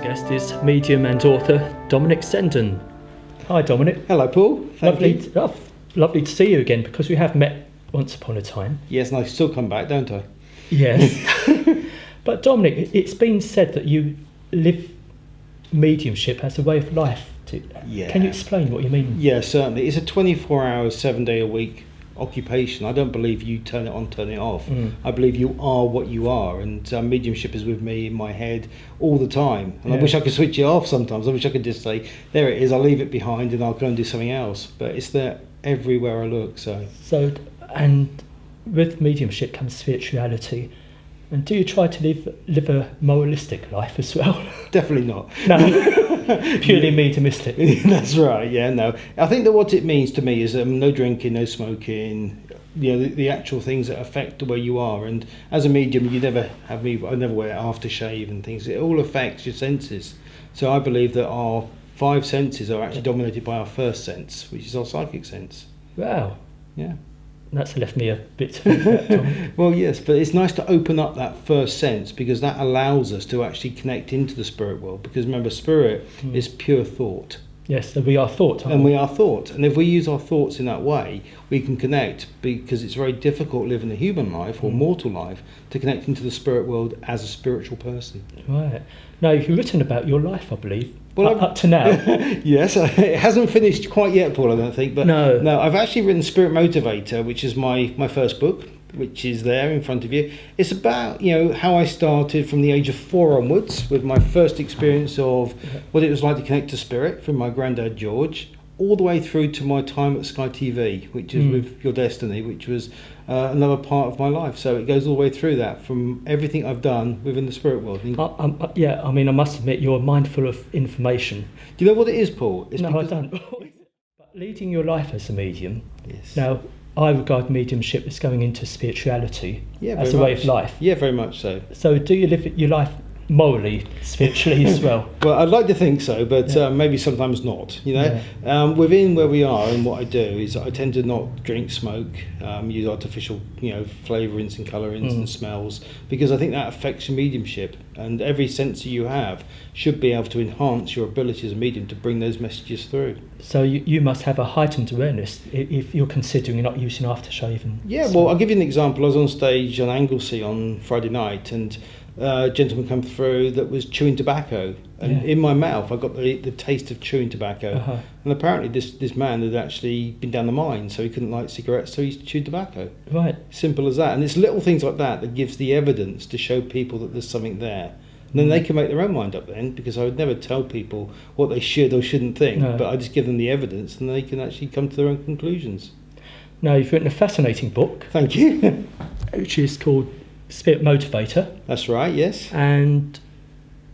guest is medium and author Dominic Zenden. Hi Dominic. Hello Paul. Lovely to see you again, because we have met once upon a time. Yes, and I still come back, don't I? Yes. But Dominic, it's been said that you live mediumship as a way of life. Yeah. Can you explain what you mean? Yeah, certainly. It's a 24-hour, 7-day-a-week occupation. I don't believe you turn it on, turn it off. I believe you are what you are, and mediumship is with me in my head all the time. And I wish I could switch it off sometimes. I wish I could just say, there it is, I'll leave it behind and I'll go and do something else. But it's there everywhere I look. So and with mediumship comes spirituality. And do you try to live a moralistic life as well? Definitely not. No, purely mediumistic. That's right. Yeah, no. I think that what it means to me is no drinking, no smoking. You know, the actual things that affect the way you are. And as a medium, you never have me. I never wear aftershave and things. It all affects your senses. So I believe that our 5 senses are actually dominated by our first sense, which is our psychic sense. Wow. Yeah. That's left me a bit. Well, yes, but it's nice to open up that first sense, because that allows us to actually connect into the spirit world. Because remember, spirit is pure thought. Yes, so we are thought. And we are thought. And if we use our thoughts in that way, we can connect, because it's very difficult living a human life or mortal life to connect into the spirit world as a spiritual person. Right. Now, you've written about your life, I believe. Well, up to now. Yes, it hasn't finished quite yet, Paul, I don't think. But no, I've actually written Spirit Motivator, which is my first book, which is there in front of you. It's about, how I started from the age of 4 onwards, with my first experience of what it was like to connect to spirit from my granddad George, all the way through to my time at Sky TV, which is with Your Destiny, which was another part of my life. So it goes all the way through that, from everything I've done within the spirit world. I mean, I must admit, you're mindful of information. Do you know what it is, Paul? No, I don't. But leading your life as a medium, yes. Now, I regard mediumship as going into spirituality as a way of life. Yeah, very much so. So do you live your life morally, spiritually as well? Well, I'd like to think so, but maybe sometimes not. Within where we are and what I do is I tend to not drink, smoke, use artificial, flavourings and colourings and smells, because I think that affects your mediumship. And every sense you have should be able to enhance your ability as a medium to bring those messages through. So you must have a heightened awareness if you're considering not using aftershave. Well, I'll give you an example. I was on stage on Anglesey on Friday night, and a gentleman come through that was chewing tobacco, and in my mouth I got the taste of chewing tobacco. And apparently this man had actually been down the mine, so he couldn't light cigarettes, so he chewed tobacco. Right. Simple as that. And it's little things like that gives the evidence to show people that there's something there. And then they can make their own mind up then, because I would never tell people what they should or shouldn't think, but I just give them the evidence and they can actually come to their own conclusions. Now, you've written a fascinating book. Thank you. Which is called Spirit Motivator. That's right, yes. And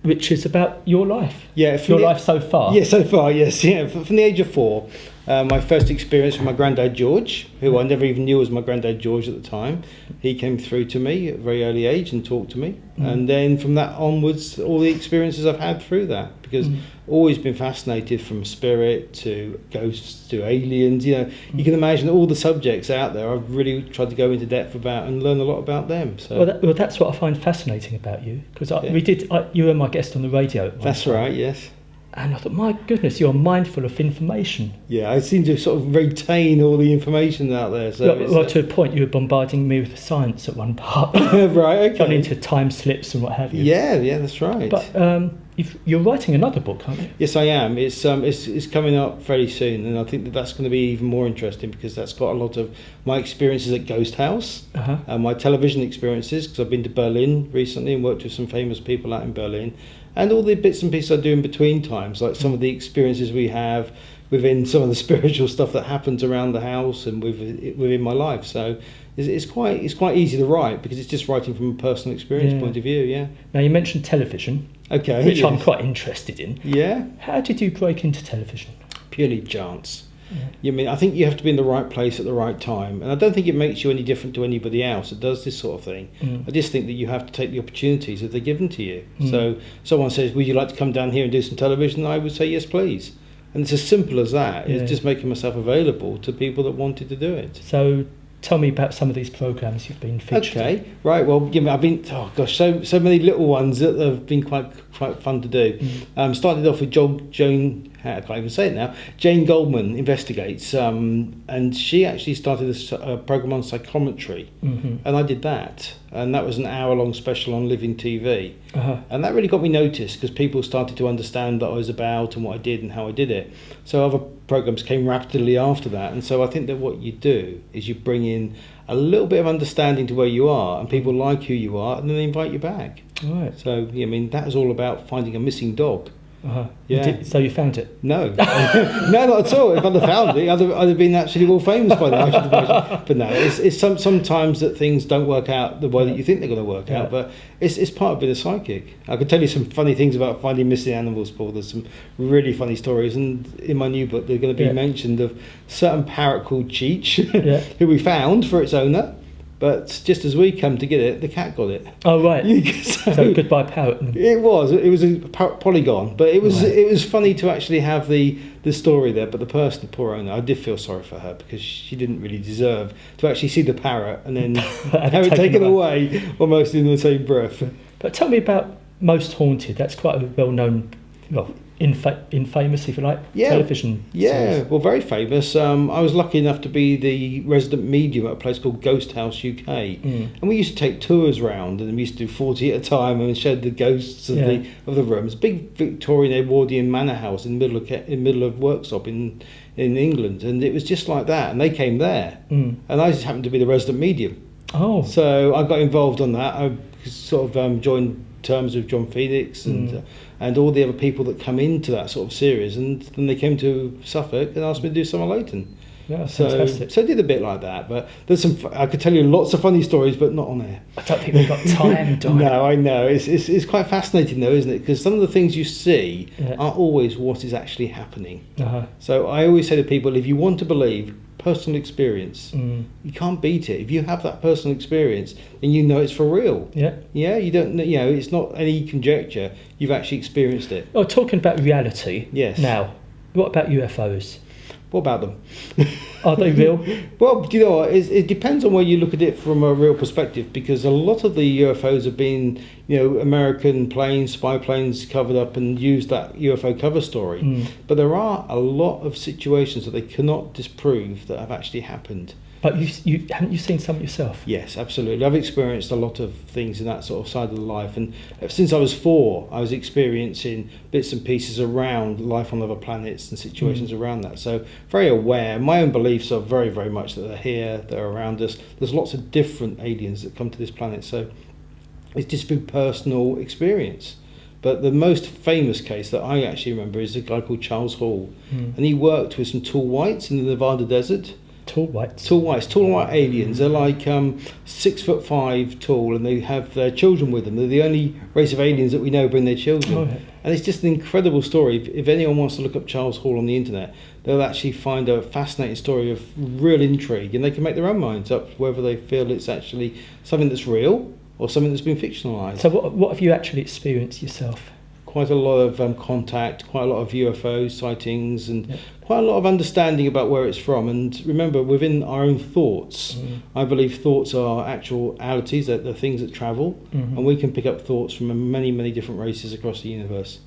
which is about your life. Yeah. Your life so far. Yeah, so far, yes. Yeah, from the age of 4, my first experience with my granddad George, who I never even knew was my granddad George at the time. He came through to me at a very early age and talked to me. And then from that onwards, all the experiences I've had through that, because always been fascinated from spirit to ghosts to aliens. You can imagine all the subjects out there. I've really tried to go into depth about and learn a lot about them. So that's what I find fascinating about you, because you were my guest on the radio. That's right, yes. And I thought, my goodness, you're mindful of information. Yeah, I seem to sort of retain all the information out there. So to a point, you were bombarding me with science at one part. Right, okay. Gone into time slips and what have you. Yeah, that's right. But you're writing another book, aren't you? Yes, I am. It's coming up fairly soon, and I think that's going to be even more interesting, because that's got a lot of my experiences at Ghost House, and my television experiences, because I've been to Berlin recently and worked with some famous people out in Berlin, and all the bits and pieces I do in between times, like some of the experiences we have within some of the spiritual stuff that happens around the house and within my life. So it's quite easy to write, because it's just writing from a personal experience point of view. Yeah. Now, you mentioned television, which I'm quite interested in. Yeah. How did you break into television? Purely chance. I think you have to be in the right place at the right time, and I don't think it makes you any different to anybody else that does this sort of thing. I just think that you have to take the opportunities if they're given to you. So someone says, would you like to come down here and do some television? I would say yes, please. And it's as simple as that. It's just making myself available to people that wanted to do it. So tell me about some of these programs you've been featured in. Okay, right. Well, I've been so many little ones that have been quite fun to do. Started off with Jane. I can't even say it now. Jane Goldman Investigates, and she actually started a program on psychometry, and I did that, and that was an hour-long special on Living TV, and that really got me noticed because people started to understand what I was about and what I did and how I did it. So other programs came rapidly after that, and so I think that what you do is you bring in a little bit of understanding to where you are, and people like who you are, and then they invite you back. Right. So I mean, that is all about finding a missing dog. Yeah. So you found it? No, no, not at all. If I'd have found it, I'd have been actually all famous by now. I should imagine. But no, it's sometimes that things don't work out the way that you think they're going to work out. But it's part of being a psychic. I can tell you some funny things about finding missing animals, Paul. There's some really funny stories, and in my new book, they're going to be mentioned of certain parrot called Cheech, who we found for its owner. But just as we come to get it, the cat got it. Oh right. So goodbye parrot. It was a polygon, but it was funny to actually have the story there. But the person, the poor owner, I did feel sorry for her because she didn't really deserve to actually see the parrot and then have it taken away almost in the same breath. But tell me about Most Haunted. That's quite a well-known, infamous, if you like, television series. Well, very famous. I was lucky enough to be the resident medium at a place called Ghost House UK, and we used to take tours round, and we used to do 40 at a time and showed the ghosts of the rooms. Big Victorian Edwardian manor house in the middle of Worksop in England, and it was just like that. And they came there, and I just happened to be the resident medium. Oh, so I got involved on that. I sort of joined terms with John Felix and all the other people that come into that sort of series, and then they came to Suffolk and asked me to do Summer Leighton. Yeah, fantastic. So I did a bit like that, but there's some. I could tell you lots of funny stories, but not on air. I don't think we've got time. No, I know. It's quite fascinating though, isn't it? Because some of the things you see aren't always what is actually happening. So I always say to people, if you want to believe personal experience, you can't beat it. If you have that personal experience, then you know it's for real. You don't. It's not any conjecture. You've actually experienced it. Oh, talking about reality. Yes. Now, what about UFOs? What about them? Are they real? Well, do you know what? It depends on where you look at it from a real perspective, because a lot of the UFOs have been, American planes, spy planes covered up and used that UFO cover story. But there are a lot of situations that they cannot disprove that have actually happened. But you haven't you seen some yourself? Yes, absolutely. I've experienced a lot of things in that sort of side of life, and since I was 4, I was experiencing bits and pieces around life on other planets and situations around that. So very aware. My own beliefs are very, very much that they're here, they're around us. There's lots of different aliens that come to this planet, so it's just through personal experience. But the most famous case that I actually remember is a guy called Charles Hall, and he worked with some tall whites in the Nevada desert. Tall white aliens. They're like 6'5" tall, and they have their children with them. They're the only race of aliens that we know bring their children. And it's just an incredible story. If anyone wants to look up Charles Hall on the internet, they'll actually find a fascinating story of real intrigue, and they can make their own minds up whether they feel it's actually something that's real or something that's been fictionalised. So what have you actually experienced yourself? Quite a lot of contact, quite a lot of UFO sightings, and quite a lot of understanding about where it's from. And remember, within our own thoughts, I believe thoughts are actualities, they're things that travel, and we can pick up thoughts from many, many different races across the universe.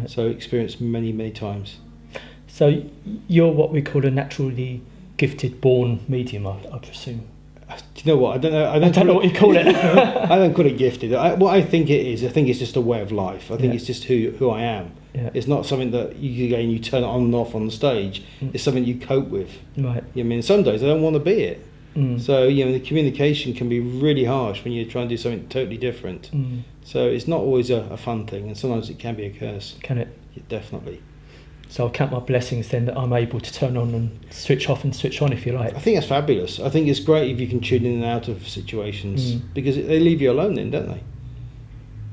So experienced many, many times. So you're what we call a naturally gifted born medium, I presume. Do you know what? I don't know what you call it. I don't call it gifted. What I think it is, I think it's just a way of life. I think it's just who I am. It's not something that you turn it on and off on the stage. It's something you cope with. Right. I mean, some days I don't want to be it. So the communication can be really harsh when you try and do something totally different. So it's not always a fun thing, and sometimes it can be a curse. Can it? Yeah, definitely. So I'll count my blessings then that I'm able to turn on and switch off and switch on, if you like. I think that's fabulous. I think it's great if you can tune in and out of situations, because they leave you alone then, don't they?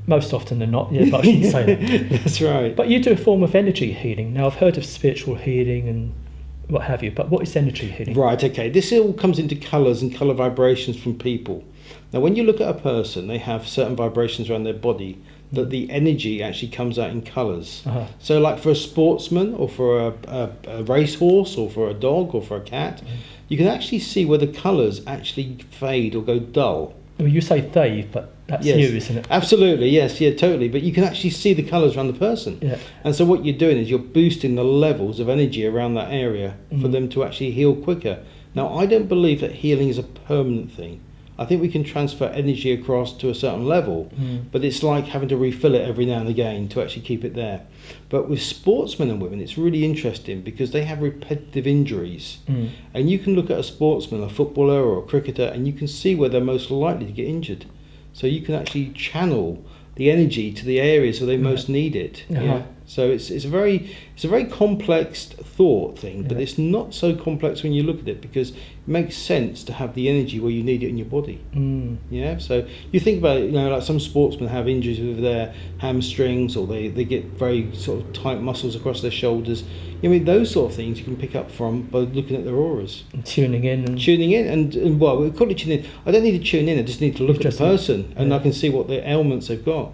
Most often than not, but I shouldn't say that. That's right. But you do a form of energy healing. Now, I've heard of spiritual healing and what have you, but what is energy healing? Right, okay. This all comes into colours and colour vibrations from people. Now, when you look at a person, they have certain vibrations around their body that the energy actually comes out in colours. So like for a sportsman or for a racehorse or for a dog or for a cat, you can actually see where the colours actually fade or go dull. Well, you say they, but that's Yes. you, isn't it? Absolutely, yes, yeah, totally. But you can actually see the colours around the person. Yeah. And so what you're doing is you're boosting the levels of energy around that area for them to actually heal quicker. Now, I don't believe that healing is a permanent thing. I think we can transfer energy across to a certain level, but it's like having to refill it every now and again to actually keep it there. But with sportsmen and women, it's really interesting because they have repetitive injuries. And you can look at a sportsman, a footballer or a cricketer, and you can see where they're most likely to get injured. So you can actually channel the energy to the areas where they most need it. Yeah. So it's a very complex thought thing, but it's not so complex when you look at it because it makes sense to have the energy where you need it in your body. Yeah. So you think about it, like some sportsmen have injuries with their hamstrings, or they get very sort of tight muscles across their shoulders. Those sort of things you can pick up from by looking at their auras. And tuning in. And well, we call it tuning in. I don't need to tune in, I just need to look at the person and I can see what the ailments they've got.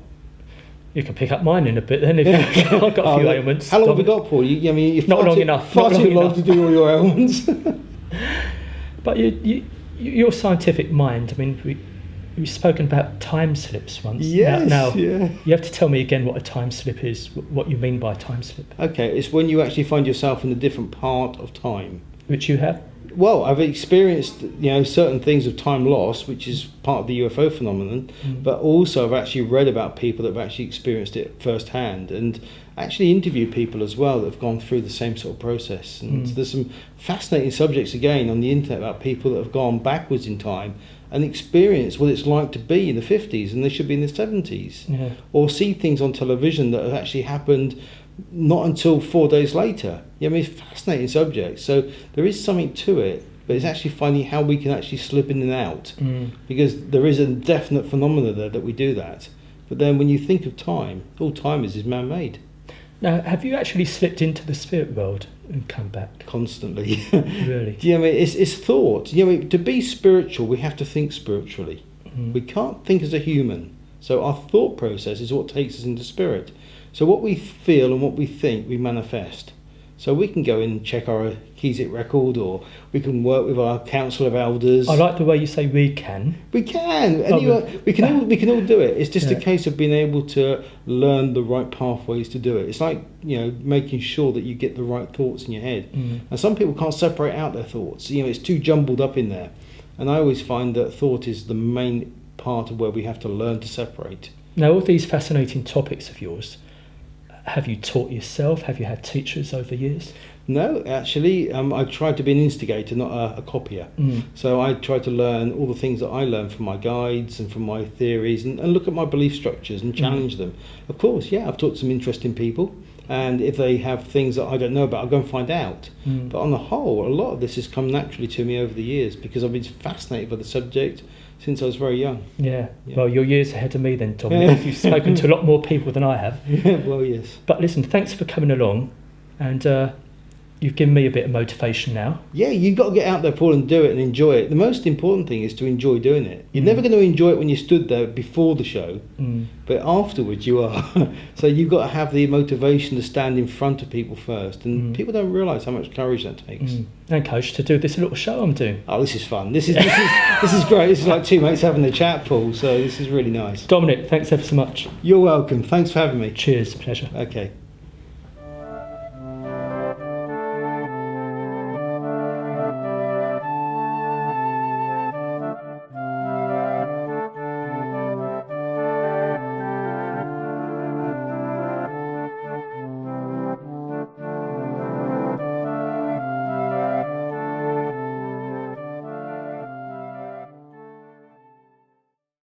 You can pick up mine in a bit then. If I've got a few ailments. How long have we got, Paul? You're not long enough. Far too long to do all your ailments. But your scientific mind, I mean, we've spoken about time slips once. Yes, now, yeah. You have to tell me again what a time slip is, what you mean by time slip. Okay, it's when you actually find yourself in a different part of time. Which you have? Well, I've experienced, certain things of time loss, which is part of the UFO phenomenon, but also I've actually read about people that have actually experienced it firsthand, and actually interviewed people as well that have gone through the same sort of process. And there's some fascinating subjects again on the internet about people that have gone backwards in time and experienced what it's like to be in the 50s and they should be in the 70s, or see things on television that have actually happened not until 4 days later. It's fascinating subject. So there is something to it, but it's actually finding how we can actually slip in and out, because there is a definite phenomena there that we do that. But then when you think of time, all time is man-made. Now, have you actually slipped into the spirit world and come back? Constantly. Really? It's thought. To be spiritual, we have to think spiritually. We can't think as a human. So our thought process is what takes us into spirit. So what we feel and what we think, we manifest. So we can go in and check our Keswick record, or we can work with our council of elders. I like the way you say we can. We can. We can all do it. It's just a case of being able to learn the right pathways to do it. It's like, making sure that you get the right thoughts in your head. And some people can't separate out their thoughts. It's too jumbled up in there. And I always find that thought is the main part of where we have to learn to separate. Now, all these fascinating topics of yours, have you taught yourself? Have you had teachers over the years? No, actually, I tried to be an instigator, not a copier. So I tried to learn all the things that I learned from my guides and from my theories, and look at my belief structures and challenge them. Of course, I've taught some interesting people, and if they have things that I don't know about, I'll go and find out. But on the whole, a lot of this has come naturally to me over the years because I've been fascinated by the subject since I was very young. Yeah. Well, you're years ahead of me then, Dominic. You've spoken to a lot more people than I have. Well, yes. But listen, thanks for coming along, and you've given me a bit of motivation now. Yeah, you've got to get out there, Paul, and do it and enjoy it. The most important thing is to enjoy doing it. You're never going to enjoy it when you stood there before the show, but afterwards you are. So you've got to have the motivation to stand in front of people first, and people don't realise how much courage that takes. And coach, to do this little show I'm doing. Oh, this is fun. This is great. This is like two mates having a chat, Paul. So this is really nice. Dominic, thanks ever so much. You're welcome. Thanks for having me. Cheers, pleasure. Okay.